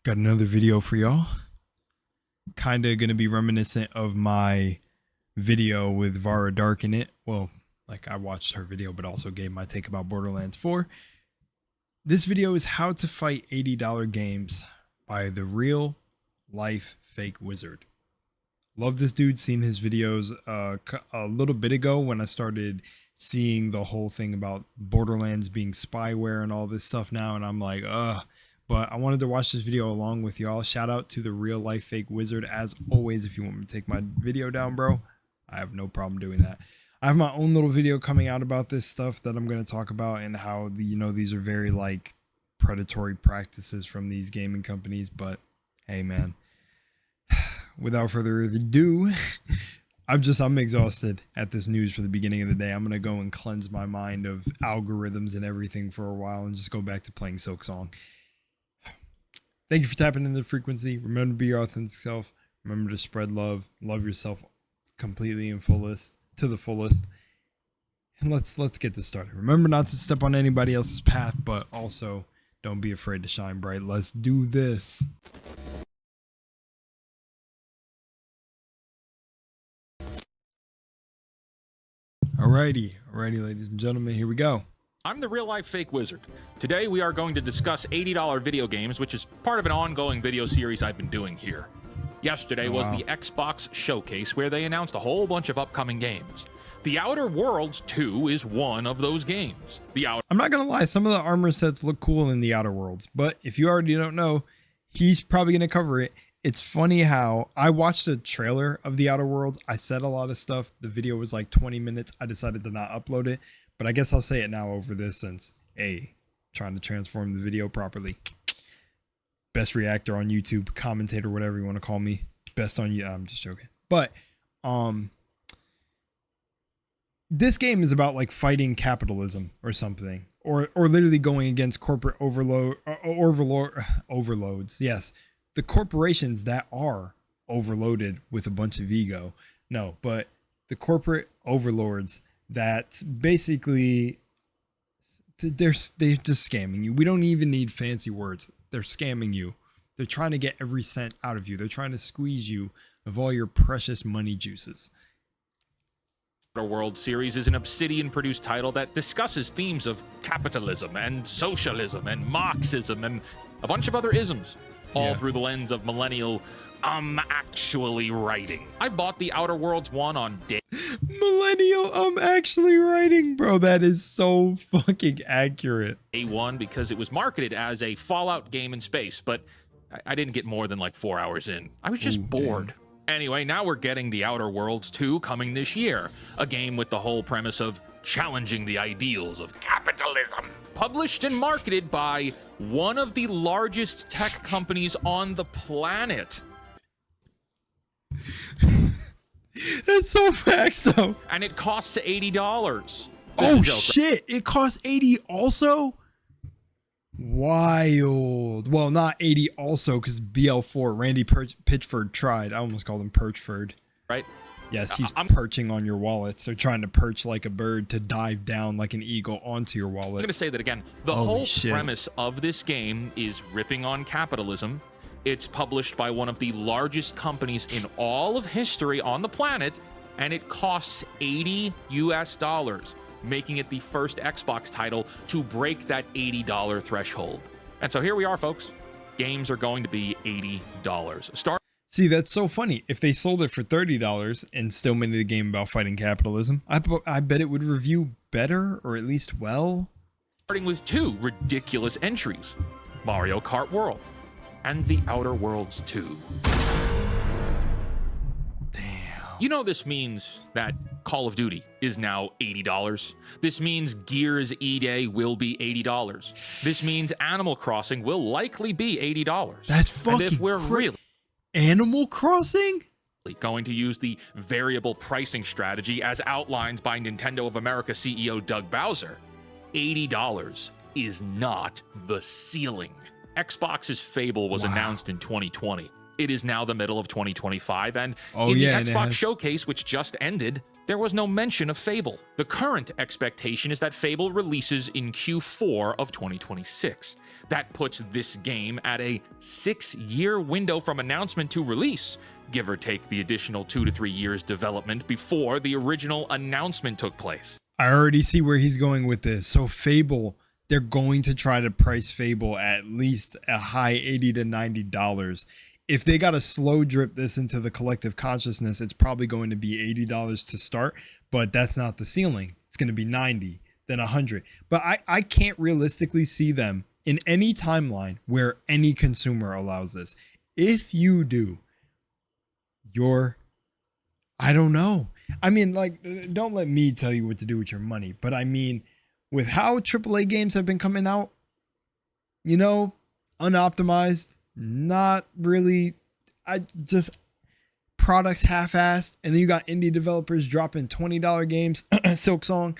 Got another video for y'all. Kind of going to be reminiscent of my video with Vara Dark in it. Well, like I watched her video, but also gave my take about Borderlands 4. This video is how to fight $80 games by the real life fake wizard. Love this dude. Seen his videos a little bit ago when I started seeing the whole thing about Borderlands being spyware and all this stuff now. And I'm like, but I wanted to watch this video along with y'all. Shout out to the real life fake wizard. As always, if you want me to take my video down, bro, I have no problem doing that. I have my own little video coming out about this stuff that I'm going to talk about and how these are very like predatory practices from these gaming companies. But hey, man, without further ado, I'm exhausted at this news for the beginning of the day. I'm going to go and cleanse my mind of algorithms and everything for a while and just go back to playing Silksong. Thank you for tapping into the frequency. Remember to be your authentic self. Remember to spread love. Love yourself completely and to the fullest. And let's get this started. Remember not to step on anybody else's path, but also don't be afraid to shine bright. Let's do this. Alrighty, ladies and gentlemen, here we go. I'm the real life fake wizard. Today we are going to discuss $80 video games, which is part of an ongoing video series I've been doing here. Yesterday was the Xbox showcase where they announced a whole bunch of upcoming games. The Outer Worlds 2 is one of those games. I'm not gonna lie, some of the armor sets look cool in the Outer Worlds, but if you already don't know, he's probably gonna cover it. It's funny how I watched a trailer of the Outer Worlds. I said a lot of stuff. The video was like 20 minutes. I decided to not upload it, but I guess I'll say it now over this since, trying to transform the video properly. Best reactor on YouTube, commentator, whatever you want to call me. Best on you. I'm just joking. But this game is about like fighting capitalism or something, or literally going against corporate overloads. Yes, the corporations that are overloaded with a bunch of ego. No, but the corporate overlords that basically they're just scamming you. We don't even need fancy words. They're scamming you. They're trying to get every cent out of you. They're trying to squeeze you of all your precious money juices. Outer World series is an Obsidian-produced title that discusses themes of capitalism and socialism and Marxism and a bunch of other isms, all through the lens of millennial actually writing. I bought the Outer Worlds one on day. Millennial actually writing, bro. That is so fucking accurate. Day one because it was marketed as a Fallout game in space, but I didn't get more than like 4 hours in. I was just bored. Damn. Anyway, now we're getting the Outer Worlds 2 coming this year, a game with the whole premise of challenging the ideals of capitalism. Published and marketed by one of the largest tech companies on the planet. That's so facts though. And it costs $80. Oh shit, it costs 80 also? Wild. Well, not 80 also, because BL4, Randy Pitchford tried. I almost called him Perchford. Right? Yes, he's perching on your wallet. So trying to perch like a bird to dive down like an eagle onto your wallet. I'm going to say that again. The whole premise of this game is ripping on capitalism. It's published by one of the largest companies in all of history on the planet, and it costs $80 US, making it the first Xbox title to break that $80 threshold. And so here we are, folks. Games are going to be $80. See, that's so funny. If they sold it for $30 and still made the game about fighting capitalism, I bet it would review better, or at least well. Starting with two ridiculous entries, Mario Kart World and The Outer Worlds 2. You know this means that Call of Duty is now $80. This means Gears E-Day will be $80. This means Animal Crossing will likely be $80. That's fucking and if we're really Animal Crossing? Going to use the variable pricing strategy as outlined by Nintendo of America CEO Doug Bowser, $80 is not the ceiling. Xbox's Fable was announced in 2020. It is now the middle of 2025, and Oh, in yeah, the and it Xbox has- showcase, which just ended, there was no mention of Fable. The current expectation is that Fable releases in Q4 of 2026. That puts this game at a 6-year window from announcement to release, give or take the additional 2 to 3 years development before the original announcement took place. I already see where he's going with this. So Fable, they're going to try to price Fable at least a high $80 to $90. If they got to slow drip this into the collective consciousness, it's probably going to be $80 to start, but that's not the ceiling. It's going to be 90, then 100. But I can't realistically see them in any timeline where any consumer allows this. If you do, I don't know. I mean, like, don't let me tell you what to do with your money, but I mean, with how AAA games have been coming out, you know, unoptimized, not really, products half-assed, and then you got indie developers dropping $20 games, Silk Song,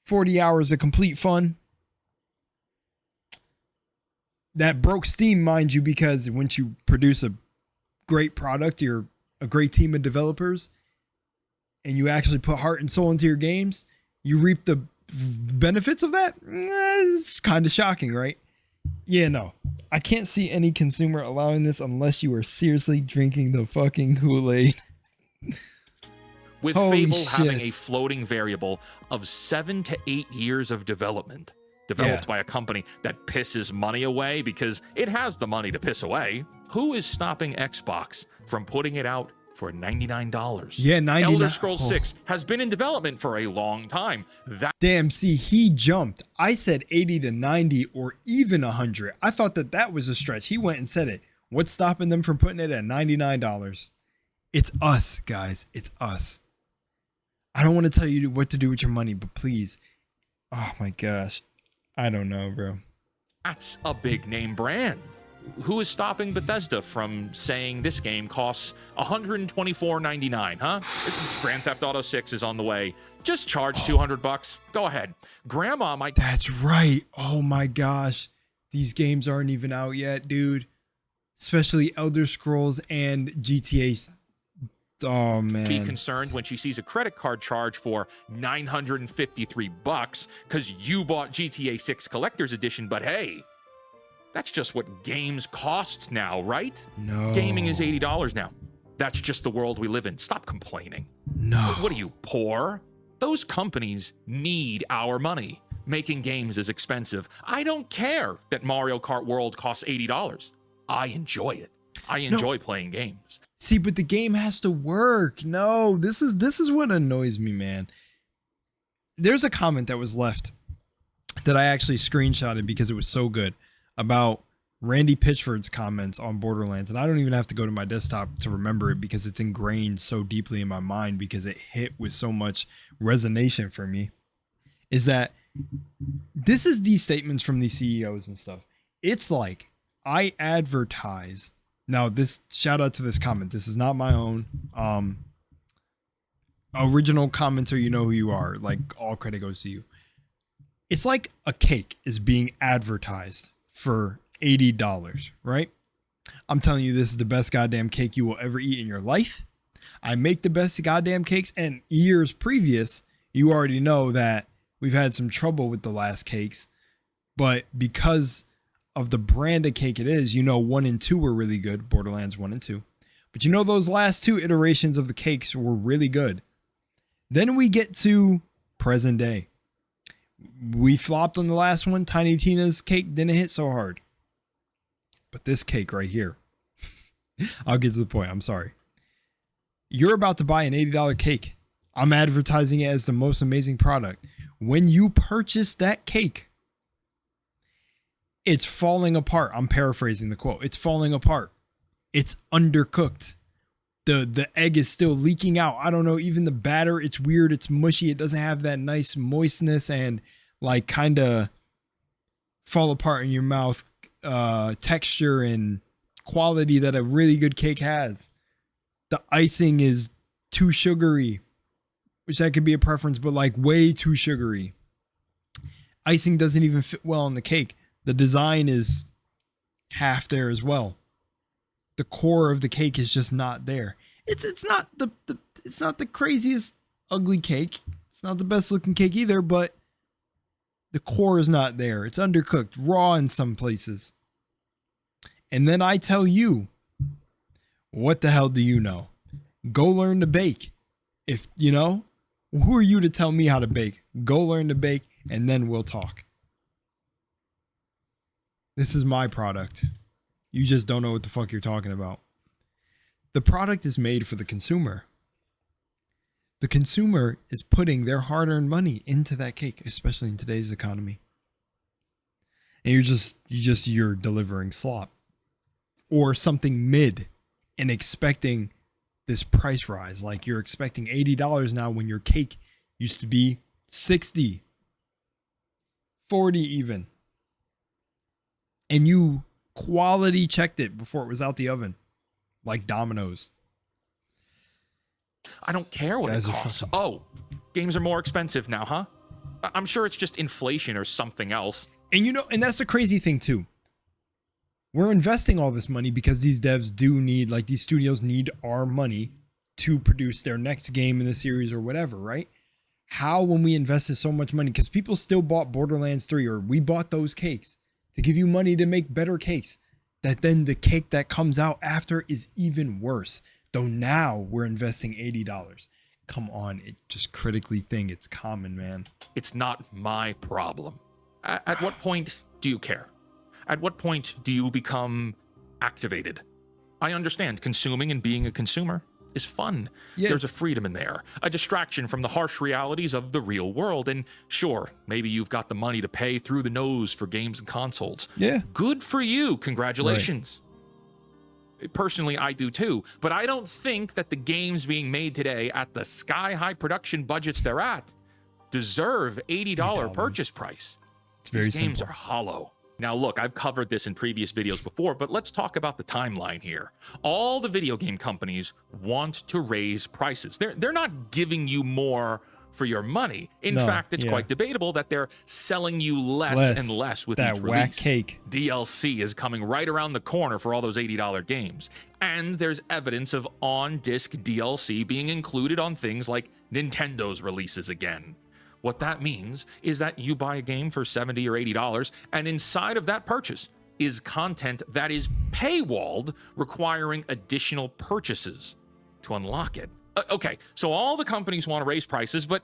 40 hours of complete fun. That broke Steam, mind you, because once you produce a great product, you're a great team of developers, and you actually put heart and soul into your games, you reap the benefits of that. It's kind of shocking, right? Yeah, no, I can't see any consumer allowing this unless you are seriously drinking the fucking Kool-Aid. With Holy Fable shit. having a floating variable of 7 to 8 years of development, developed by a company that pisses money away because it has the money to piss away, who is stopping Xbox from putting it out for $99? Yeah, $99. Elder Scrolls 6 has been in development for a long time. Damn, see, he jumped. I said 80 to 90 or even 100. I thought that was a stretch. He went and said it. What's stopping them from putting it at $99? It's us, guys. It's us. I don't want to tell you what to do with your money, but please. Oh my gosh. I don't know, bro. That's a big name brand. Who is stopping Bethesda from saying this game costs $124.99, huh? Grand Theft Auto 6 is on the way. Just charge $200. Go ahead. Grandma might... That's right. Oh my gosh. These games aren't even out yet, dude. Especially Elder Scrolls and GTA. Oh man. Be concerned when she sees a credit card charge for $953 because you bought GTA 6 Collector's Edition, but hey, that's just what games cost now, right? No. Gaming is $80 now. That's just the world we live in. Stop complaining. No. What are you, poor? Those companies need our money. Making games is expensive. I don't care that Mario Kart World costs $80. I enjoy it. I enjoy playing games. See, but the game has to work. No, this is what annoys me, man. There's a comment that was left that I actually screenshotted because it was so good about Randy Pitchford's comments on Borderlands. And I don't even have to go to my desktop to remember it because it's ingrained so deeply in my mind because it hit with so much resonation for me. Is that this is these statements from these CEOs and stuff. It's like, I advertise. Now, this shout out to this comment. This is not my own. Original commenter, you know who you are. Like, all credit goes to you. It's like a cake is being advertised for $80, right? I'm telling you, this is the best goddamn cake you will ever eat in your life. I make the best goddamn cakes, and years previous, you already know that we've had some trouble with the last cakes, but because of the brand of cake it is, 1 and 2 were really good, Borderlands 1 and 2. But those last 2 iterations of the cakes were really good. Then we get to present day. We flopped on the last one. Tiny Tina's cake didn't hit so hard. But this cake right here, I'll get to the point. I'm sorry. You're about to buy an $80 cake. I'm advertising it as the most amazing product. When you purchase that cake, it's falling apart. I'm paraphrasing the quote. It's falling apart. It's undercooked. The egg is still leaking out. I don't know. Even the batter, it's weird. It's mushy. It doesn't have that nice moistness and like kind of fall apart in your mouth texture and quality that a really good cake has. The icing is too sugary, which that could be a preference, but like way too sugary. Icing doesn't even fit well on the cake. The design is half there as well. the core of the cake is just not there. It's not the craziest ugly cake. It's not the best looking cake either, but the core is not there. It's undercooked, raw in some places. And then I tell you, what the hell do you know? Go learn to bake. If you know, who are you to tell me how to bake? Go learn to bake and then we'll talk. This is my product. You just don't know what the fuck you're talking about. The product is made for the consumer. The consumer is putting their hard-earned money into that cake, especially in today's economy. And you're delivering slop or something mid and expecting this price rise. Like you're expecting $80 now when your cake used to be $60, $40 even. And you quality checked it before it was out the oven, like Domino's. I don't care what it costs. Oh, games are more expensive now, huh? I'm sure it's just inflation or something else. And and that's the crazy thing too. We're investing all this money because these devs do need, like these studios need our money to produce their next game in the series or whatever, right? How, when we invested so much money, because people still bought Borderlands 3 or we bought those cakes to give you money to make better cakes, that then the cake that comes out after is even worse. Though now we're investing $80. Come on, it just critically think it's common, man. It's not my problem. At what point do you care? At what point do you become activated? I understand consuming and being a consumer is fun. Yeah, there's a freedom in there, a distraction from the harsh realities of the real world. And sure, maybe you've got the money to pay through the nose for games and consoles. Yeah. Good for you. Congratulations. Right. Personally, I do too. But I don't think that the games being made today at the sky-high production budgets they're at deserve $80 purchase price. It's very These games simple. are hollow. Now, look, I've covered this in previous videos before, but let's talk about the timeline here. All the video game companies want to raise prices. They're not giving you more for your money. In fact, it's quite debatable that they're selling you less and less with each release. Whack cake. DLC is coming right around the corner for all those $80 games. And there's evidence of on-disc DLC being included on things like Nintendo's releases again. What that means is that you buy a game for $70 or $80, and inside of that purchase is content that is paywalled, requiring additional purchases to unlock it. Okay, so all the companies want to raise prices, but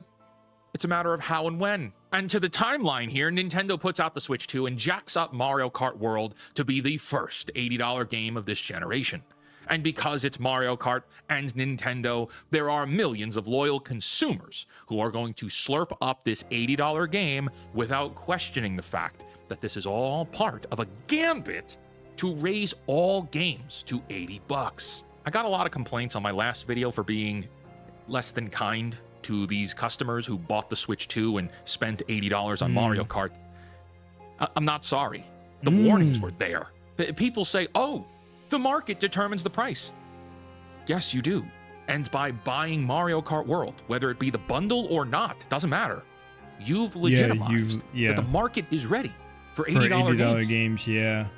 it's a matter of how and when. And to the timeline here, Nintendo puts out the Switch 2 and jacks up Mario Kart World to be the first $80 game of this generation. And because it's Mario Kart and Nintendo, there are millions of loyal consumers who are going to slurp up this $80 game without questioning the fact that this is all part of a gambit to raise all games to $80. I got a lot of complaints on my last video for being less than kind to these customers who bought the Switch 2 and spent $80 on Mario Kart. I'm not sorry. The warnings were there. People say, oh, the market determines the price. Yes, you do. And by buying Mario Kart World, whether it be the bundle or not, doesn't matter. You've legitimized that the market is ready for $80 games. Yeah.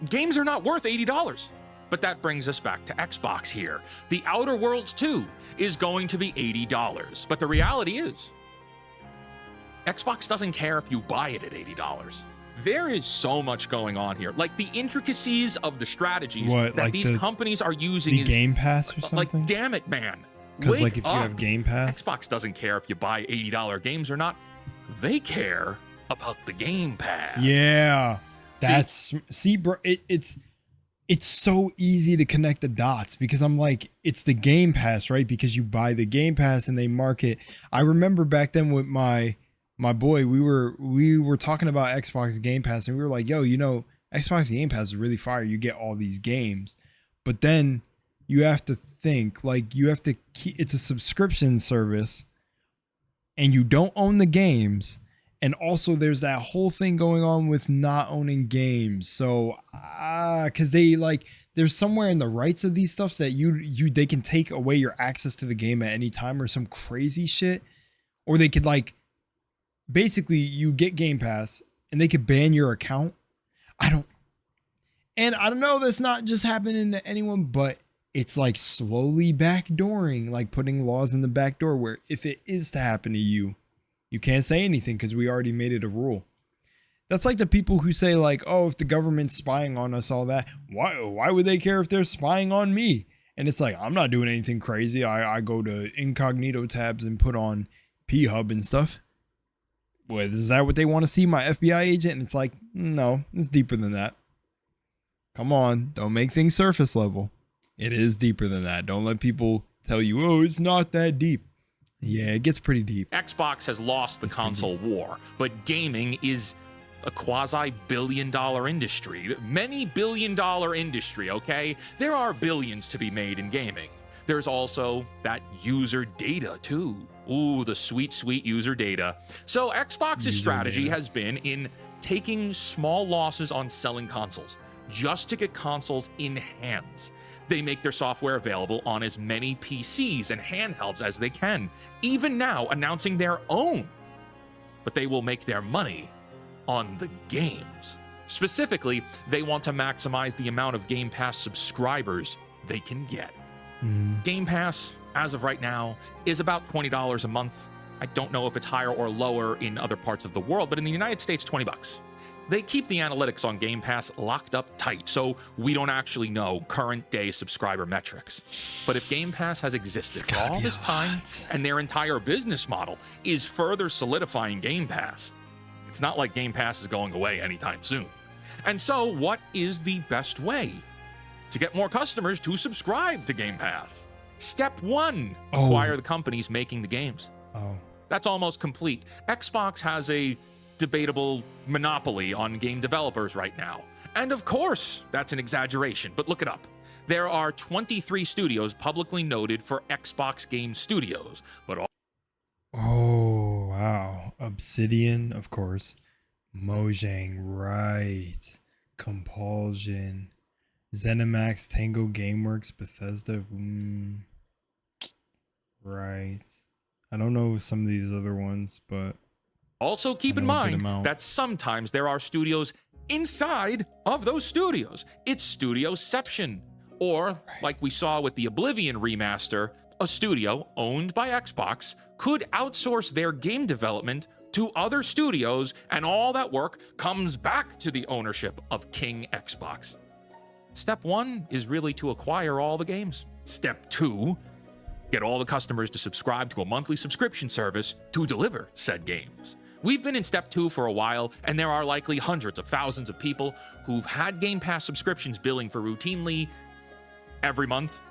Games are not worth $80. But that brings us back to Xbox here. The Outer Worlds 2 is going to be $80. But the reality is, Xbox doesn't care if you buy it at $80. There is so much going on here. Like the intricacies of the strategies that like these companies are using is Game Pass or something? Like, damn it, man. Because like if you have Game Pass, Xbox doesn't care if you buy $80 games or not. They care about the Game Pass. Yeah. See, bro, it's so easy to connect the dots because I'm like, it's the Game Pass, right? Because you buy the Game Pass and they market. I remember back then with my boy, we were talking about Xbox Game Pass and we were like, yo, Xbox Game Pass is really fire. You get all these games, but then you have to think like it's a subscription service and you don't own the games. And also there's that whole thing going on with not owning games. So, cause there's somewhere in the rights of these stuffs that they can take away your access to the game at any time or some crazy shit. Or they could basically you get Game Pass and they could ban your account. And I don't know, that's not just happening to anyone, but it's like slowly backdooring, like putting laws in the back door where if it is to happen to you, you can't say anything because we already made it a rule. That's like the people who say like, oh, if the government's spying on us, all that, why would they care if they're spying on me? And it's like, I'm not doing anything crazy. I go to incognito tabs and put on P-Hub and stuff. Well, is that what they want to see, my FBI agent? And it's like, no, it's deeper than that. Come on, don't make things surface level. It is deeper than that. Don't let people tell you, oh, it's not that deep. Yeah, it gets pretty deep. Xbox has lost the console war, but gaming is a quasi-billion-dollar industry. Many billion-dollar industry, okay? There are billions to be made in gaming. There's also that user data, too. Ooh, the sweet, sweet user data. So Xbox's strategy has been in taking small losses on selling consoles, just to get consoles in hands. They make their software available on as many PCs and handhelds as they can, even now announcing their own. But they will make their money on the games. Specifically, they want to maximize the amount of Game Pass subscribers they can get. Game Pass, as of right now, is about $20 a month. I don't know if it's higher or lower in other parts of the world, but in the United States, $20. They keep the analytics on Game Pass locked up tight, so we don't actually know current day subscriber metrics. But if Game Pass has existed for all this time, and their entire business model is further solidifying Game Pass, it's not like Game Pass is going away anytime soon. And so, what is the best way to get more customers to subscribe to Game Pass? Step 1, acquire the companies making the games. That's almost complete. Xbox has a debatable monopoly on game developers right now. And of course, that's an exaggeration, but look it up. There are 23 studios publicly noted for Xbox Game Studios, but oh, wow. Obsidian, of course. Mojang, right. Compulsion. ZeniMax, Tango Gameworks, Bethesda. Right. I don't know some of these other ones, but also keep in mind that sometimes there are studios inside of those studios. It's studioception. Or, like we saw with the Oblivion remaster, a studio owned by Xbox could outsource their game development to other studios, and all that work comes back to the ownership of King Xbox. Step 1 is really to acquire all the games. Step 2, get all the customers to subscribe to a monthly subscription service to deliver said games. We've been in step 2 for a while, and there are likely hundreds of thousands of people who've had Game Pass subscriptions billing for routinely every month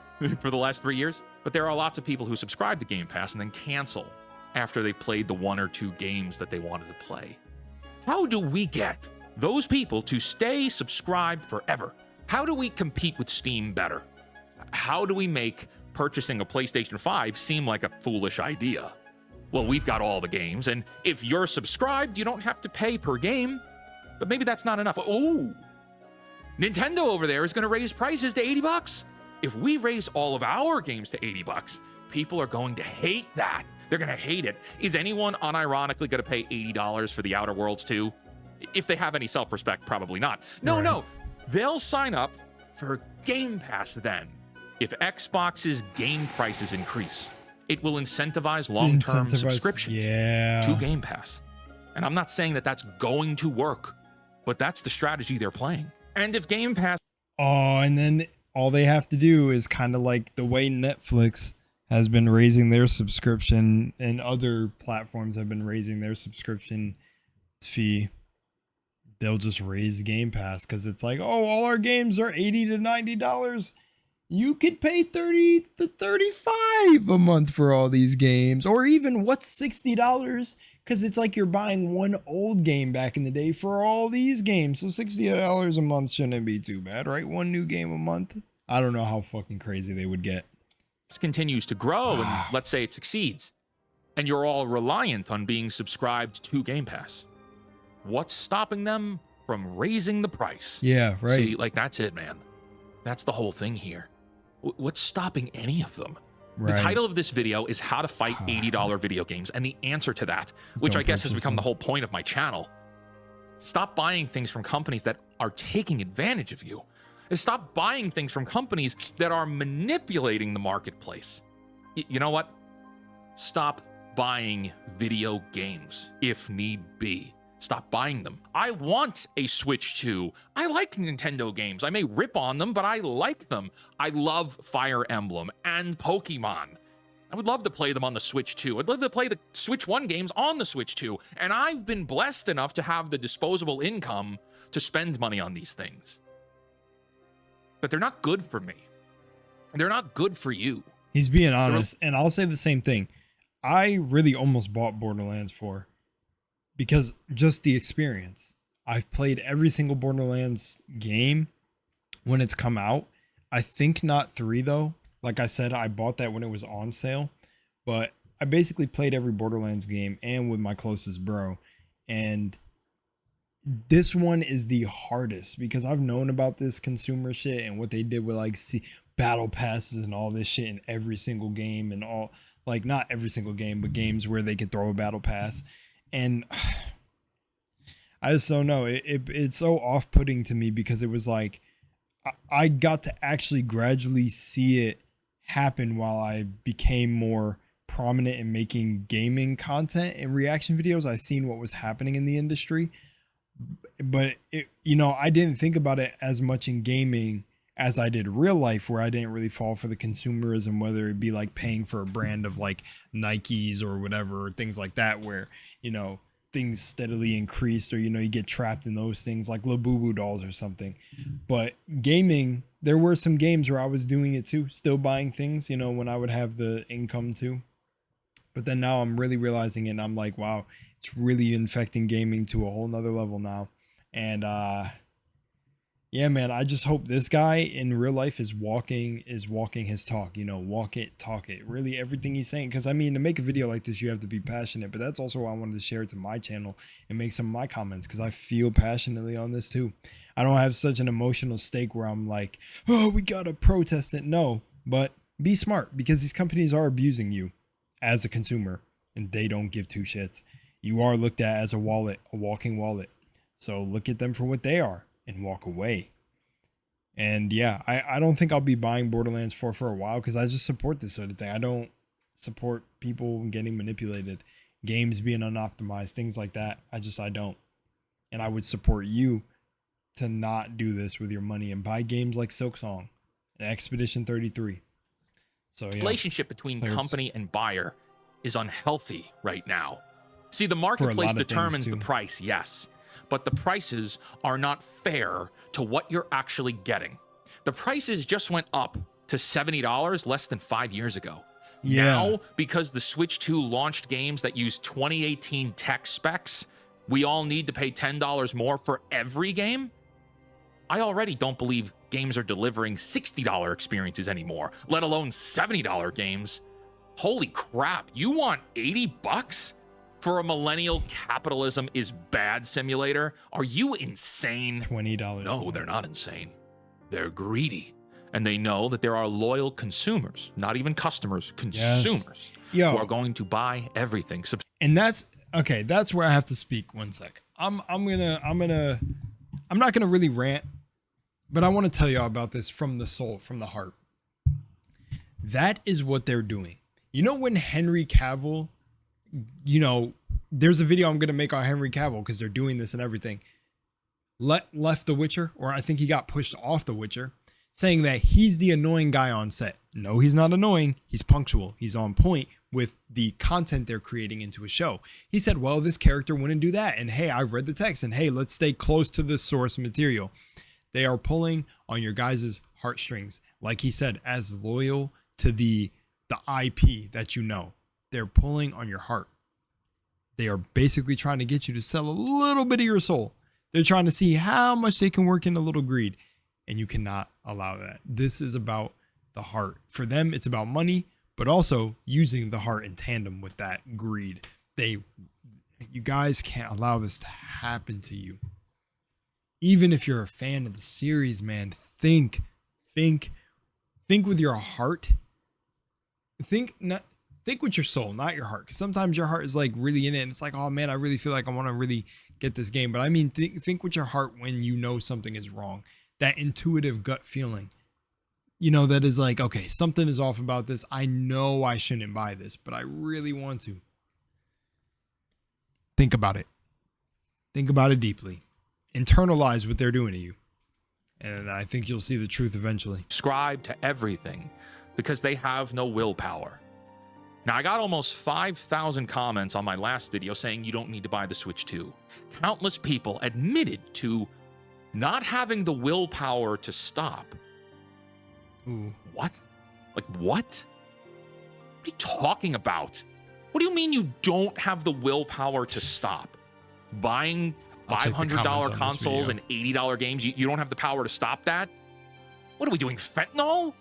for the last 3 years. But there are lots of people who subscribe to Game Pass and then cancel after they've played the 1 or 2 games that they wanted to play. How do we get those people to stay subscribed forever? How do we compete with Steam better? How do we make purchasing a PlayStation 5 seem like a foolish idea? Well, we've got all the games, and if you're subscribed, you don't have to pay per game. But maybe that's not enough. Oh, Nintendo over there is going to raise prices to $80. If we raise all of our games to $80, people are going to hate that. They're going to hate it. Is anyone unironically going to pay $80 for the Outer Worlds 2? If they have any self-respect, probably not. No. They'll sign up for Game Pass then. If Xbox's game prices increase, it will incentivize long-term subscriptions to Game Pass. And I'm not saying that that's going to work, but that's the strategy they're playing. And if Game Pass... and then all they have to do is kind of like the way Netflix has been raising their subscription and other platforms have been raising their subscription fee. They'll just raise Game Pass because it's like, oh, all our games are $80 to $90. You could pay $30 to $35 a month for all these games. Or even what's $60? Because it's like you're buying one old game back in the day for all these games. So $60 a month shouldn't be too bad, right? One new game a month. I don't know how fucking crazy they would get. This continues to grow, and let's say it succeeds, and you're all reliant on being subscribed to Game Pass. What's stopping them from raising the price? Yeah, right. See, like, that's it, man. That's the whole thing here. What's stopping any of them? Right. The title of this video is How to Fight $80 Video Games, and the answer to that, which I guess has become the whole point of my channel. Stop buying things from companies that are taking advantage of you. is stop buying things from companies that are manipulating the marketplace. You know what? Stop buying video games if need be. Stop buying them. I want a Switch 2. I like Nintendo games. I may rip on them, but I like them. I love Fire Emblem and Pokemon. I would love to play them on the Switch 2. I'd love to play the Switch 1 games on the Switch 2. And I've been blessed enough to have the disposable income to spend money on these things. But they're not good for me. They're not good for you. He's being honest, and I'll say the same thing. I really almost bought Borderlands 4 because just the experience. I've played every single Borderlands game when it's come out. I think not 3 though. Like I said, I bought that when it was on sale, but I basically played every Borderlands game and with my closest bro. And this one is the hardest because I've known about this consumer shit and what they did with like battle passes and all this shit in every single game and all, like not every single game, but games where they could throw a battle pass. And I just don't know. It's so off-putting to me because it was like I got to actually gradually see it happen while I became more prominent in making gaming content and reaction videos. I seen what was happening in the industry, but I didn't think about it as much in gaming as I did real life, where I didn't really fall for the consumerism, whether it be like paying for a brand of like Nikes or whatever, or things like that, where, things steadily increased, or, you get trapped in those things like Labubu dolls or something. But gaming, there were some games where I was doing it too, still buying things, when I would have the income too. But then now I'm really realizing it, and I'm like, wow, it's really infecting gaming to a whole nother level now. And yeah, man, I just hope this guy in real life is walking his talk, walk it, talk it, really everything he's saying. Because I mean, to make a video like this, you have to be passionate, but that's also why I wanted to share it to my channel and make some of my comments, because I feel passionately on this too. I don't have such an emotional stake where I'm like, oh, we gotta protest it. No, but be smart, because these companies are abusing you as a consumer and they don't give two shits. You are looked at as a wallet, a walking wallet. So look at them for what they are and walk away. And yeah, I don't think I'll be buying Borderlands 4 for a while, because I just support this sort of thing. I don't support people getting manipulated, games being unoptimized, things like that. I don't. And I would support you to not do this with your money and buy games like Silksong and Expedition 33. So yeah, relationship between company and buyer is unhealthy right now. See, the marketplace determines the price, yes, but the prices are not fair to what you're actually getting. The prices just went up to $70 less than 5 years ago. Yeah. Now, because the Switch 2 launched games that use 2018 tech specs, we all need to pay $10 more for every game? I already don't believe games are delivering $60 experiences anymore, let alone $70 games. Holy crap, you want $80 for a millennial capitalism is bad simulator? Are you insane? $20. No, they're not insane. They're greedy. And they know that there are loyal consumers, not even customers, consumers, who are going to buy everything. And that's okay. That's where I have to speak. 1 sec. I'm not gonna really rant, but I want to tell y'all about this from the soul, from the heart. That is what they're doing. When Henry Cavill, there's a video I'm going to make on Henry Cavill because they're doing this and everything. Left The Witcher, or I think he got pushed off The Witcher, saying that he's the annoying guy on set. No, he's not annoying. He's punctual. He's on point with the content they're creating into a show. He said, well, this character wouldn't do that. And hey, I've read the text, and hey, let's stay close to the source material. They are pulling on your guys' heartstrings. Like he said, as loyal to the IP that they're pulling on your heart. They are basically trying to get you to sell a little bit of your soul. They're trying to see how much they can work in a little greed, and you cannot allow that. This is about the heart. For them, it's about money, but also using the heart in tandem with that greed. You guys can't allow this to happen to you. Even if you're a fan of the series, man, think with your heart. Think with your soul, not your heart. Because sometimes your heart is like really in it, and it's like, oh man, I really feel like I want to really get this game. But I mean, think with your heart when you know something is wrong. that intuitive gut feeling, you know, that is like, okay, something is off about this. I know I shouldn't buy this, but I really want to. Think about it. Think about it deeply. Internalize what they're doing to you. And I think you'll see the truth eventually. Subscribe to everything because they have no willpower. Now, I got almost 5,000 comments on my last video saying you don't need to buy the Switch 2. Countless people admitted to not having the willpower to stop. Ooh. What? Like, what? What are you talking about? What do you mean you don't have the willpower to stop? Buying $500 consoles and $80 games, you don't have the power to stop that? What are we doing, fentanyl?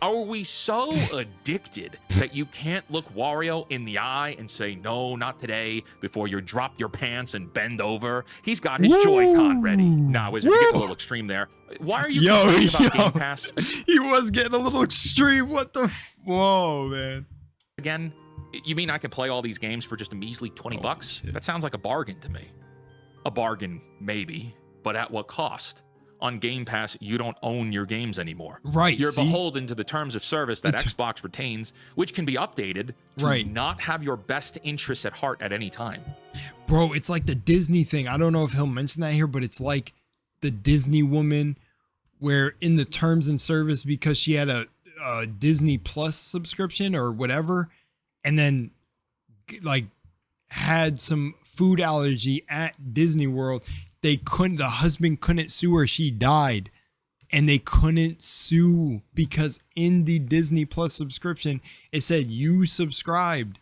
Are we so addicted that you can't look Wario in the eye and say, no, not today, before you drop your pants and bend over? He's got his Joy-Con ready. Nah, Wizard, you get a little extreme there. Why are you complaining about Game Pass? He was getting a little extreme. What the? Whoa, man. Again, you mean I can play all these games for just a measly 20 bucks? Shit. That sounds like a bargain to me. A bargain, maybe, but at what cost? On Game Pass, you don't own your games anymore. Right. You're beholden to the terms of service that Xbox retains, which can be updated to not have your best interests at heart at any time. Bro, it's like the Disney thing. I don't know if he'll mention that here, but it's like the Disney woman where in the terms and service, because she had a Disney Plus subscription or whatever, and then like had some food allergy at Disney World, the husband couldn't sue her. She died, and they couldn't sue because in the Disney Plus subscription, it said you subscribed.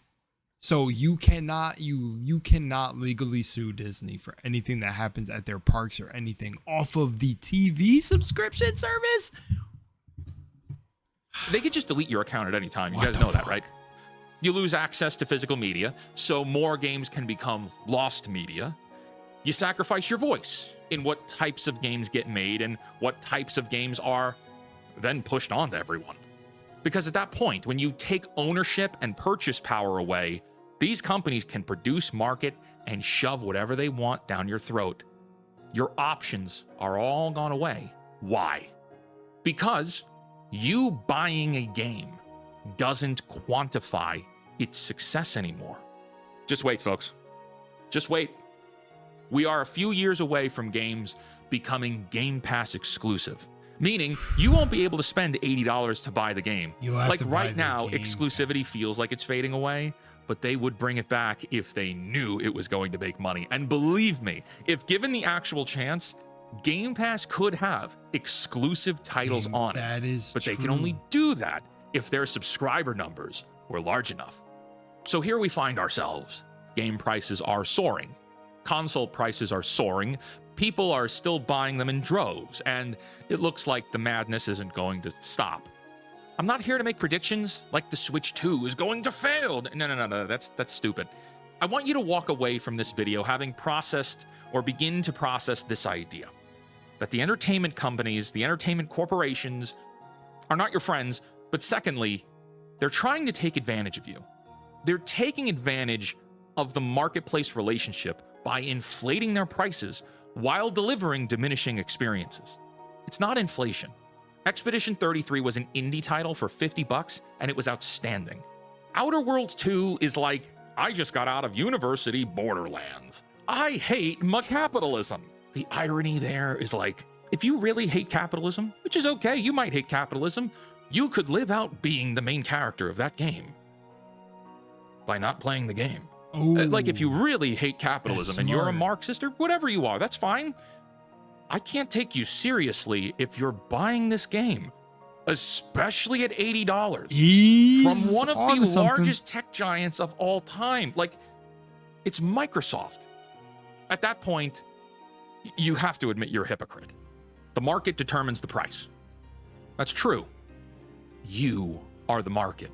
So you cannot legally sue Disney for anything that happens at their parks or anything off of the TV subscription service. They could just delete your account at any time. You guys know that, right? You lose access to physical media, so more games can become lost media. You sacrifice your voice in what types of games get made and what types of games are then pushed on to everyone. Because at that point, when you take ownership and purchase power away, these companies can produce, market, and shove whatever they want down your throat. Your options are all gone away. Why? Because you buying a game doesn't quantify its success anymore. Just wait, folks. Just wait. We are a few years away from games becoming Game Pass exclusive, meaning you won't be able to spend $80 to buy the game. Like right now, exclusivity feels like it's fading away, but they would bring it back if they knew it was going to make money. And believe me, if given the actual chance, Game Pass could have exclusive titles on it. But they can only do that if their subscriber numbers were large enough. So here we find ourselves. Game prices are soaring. Console prices are soaring. People are still buying them in droves, and it looks like the madness isn't going to stop. I'm not here to make predictions like the Switch 2 is going to fail. No, that's stupid. I want you to walk away from this video having processed or begin to process this idea that the entertainment companies, the entertainment corporations are not your friends, but secondly, they're trying to take advantage of you. They're taking advantage of the marketplace relationship by inflating their prices while delivering diminishing experiences. It's not inflation. Expedition 33 was an indie title for $50 and it was outstanding. Outer Worlds 2 is like, I just got out of university Borderlands. I hate my capitalism. The irony there is like, if you really hate capitalism, which is okay, you might hate capitalism, you could live out being the main character of that game by not playing the game. Like if you really hate capitalism and you're a Marxist or whatever you are, that's fine. I can't take you seriously if you're buying this game, especially at $80 from one of the largest tech giants of all time. Like, it's Microsoft. At that point, you have to admit you're a hypocrite. The market determines the price. That's true. You are the market.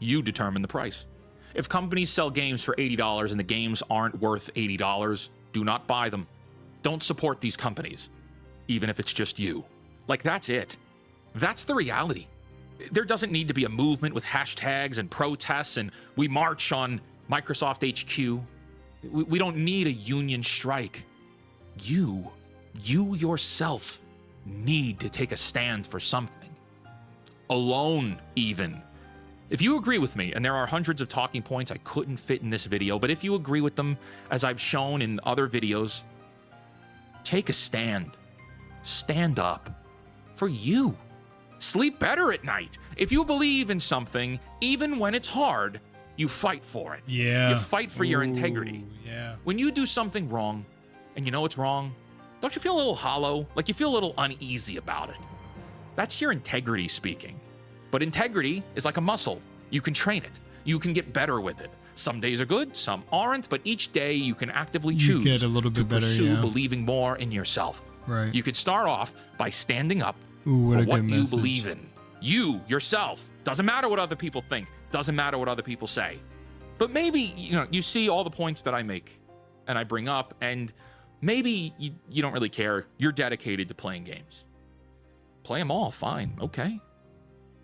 You determine the price. If companies sell games for $80 and the games aren't worth $80, do not buy them. Don't support these companies, even if it's just you. Like, that's it. That's the reality. There doesn't need to be a movement with hashtags and protests and we march on Microsoft HQ. We don't need a union strike. You yourself need to take a stand for something. Alone, even. If you agree with me, and there are hundreds of talking points I couldn't fit in this video, but if you agree with them, as I've shown in other videos, take a stand. Stand up. For you. Sleep better at night. If you believe in something, even when it's hard, you fight for it. Yeah. You fight for your integrity. Yeah. When you do something wrong, and you know it's wrong, don't you feel a little hollow? Like you feel a little uneasy about it? That's your integrity speaking. But integrity is like a muscle. You can train it. You can get better with it. Some days are good, some aren't, but each day you can actively choose get a little bit to better, pursue yeah. believing more in yourself. Right. You can start off by standing up Ooh, for a what good you message. believe in. You, yourself. Doesn't matter what other people think. Doesn't matter what other people say. But maybe, you see all the points that I make and I bring up, and maybe you don't really care. You're dedicated to playing games. Play them all, fine, okay.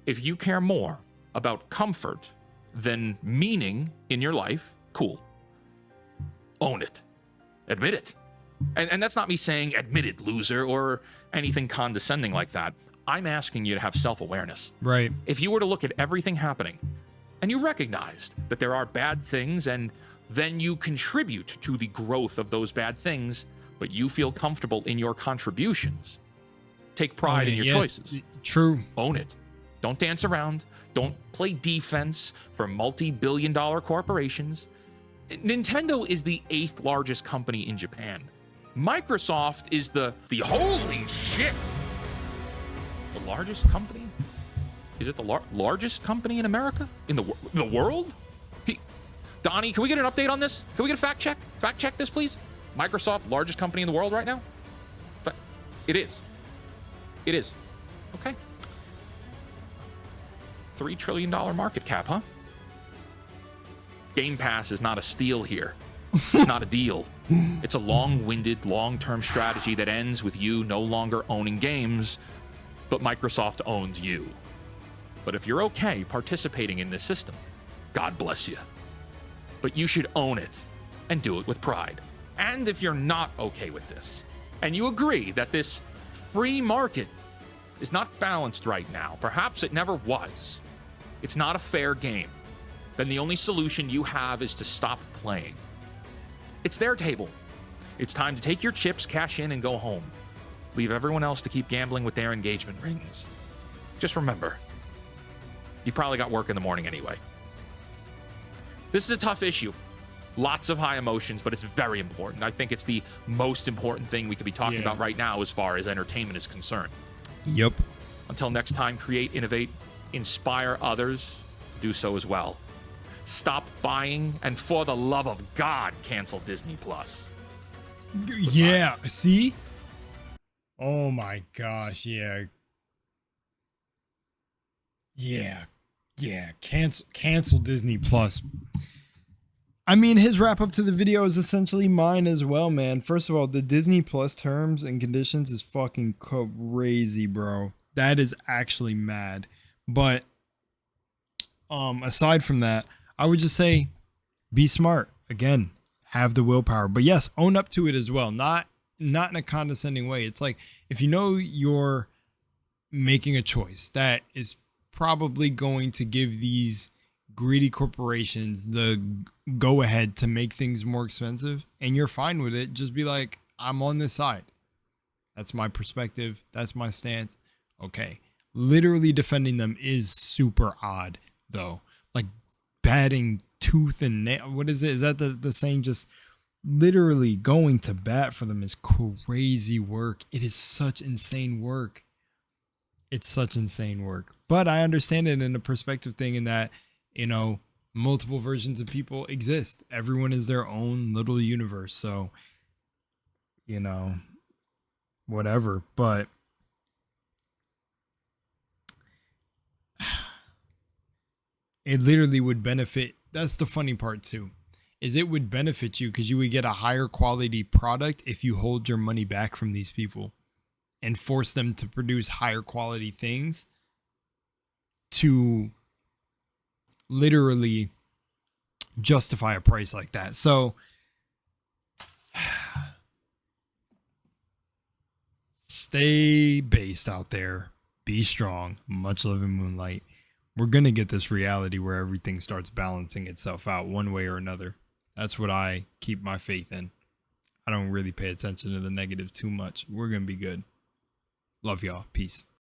If you care more about comfort than meaning in your life, cool. Own it. Admit it. And that's not me saying admit it, loser, or anything condescending like that. I'm asking you to have self-awareness. Right. If you were to look at everything happening and you recognized that there are bad things and then you contribute to the growth of those bad things, but you feel comfortable in your contributions, take pride in your choices. True. Own it. Don't dance around. Don't play defense for multi-billion-dollar corporations. Nintendo is the 8th largest company in Japan. Microsoft is the holy shit. The largest company? Is it the largest company in America? In the world? Donnie, can we get an update on this? Can we get a fact check? Fact check this, please. Microsoft, largest company in the world right now? It is. It is. Okay. $3 trillion market cap, huh? Game Pass is not a steal here. It's not a deal. It's a long-winded, long-term strategy that ends with you no longer owning games, but Microsoft owns you. But if you're okay participating in this system, God bless you. But you should own it and do it with pride. And if you're not okay with this, and you agree that this free market is not balanced right now, perhaps it never was, it's not a fair game, then the only solution you have is to stop playing. It's their table. It's time to take your chips, cash in, and go home. Leave everyone else to keep gambling with their engagement rings. Just remember, you probably got work in the morning anyway. This is a tough issue. Lots of high emotions, but it's very important. I think it's the most important thing we could be talking about right now as far as entertainment is concerned. Yep. Until next time, create, innovate, inspire others to do so as well. Stop buying, and for the love of God, cancel Disney Plus. Yeah, see? Oh my gosh, yeah. Yeah, cancel Disney Plus. I mean, his wrap up to the video is essentially mine as well, man. First of all, the Disney Plus terms and conditions is fucking crazy, bro. That is actually mad. But aside from that, I would just say be smart. Again, have the willpower. But yes, own up to it as well. Not in a condescending way. It's like if you know you're making a choice that is probably going to give these greedy corporations the go ahead to make things more expensive and you're fine with it, just be like, I'm on this side. That's my perspective. That's my stance. Okay. Literally defending them is super odd though. Like batting tooth and nail. What is it? Is that the saying? Just literally going to bat for them is crazy work. It is such insane work. It's such insane work. But I understand it in a perspective thing in that, multiple versions of people exist. Everyone is their own little universe. So, whatever. But it literally would benefit. That's the funny part too, is it would benefit you because you would get a higher quality product if you hold your money back from these people and force them to produce higher quality things to literally justify a price like that. So stay based out there. Be strong. Much love in Moonlight. We're going to get this reality where everything starts balancing itself out one way or another. That's what I keep my faith in. I don't really pay attention to the negative too much. We're going to be good. Love y'all. Peace.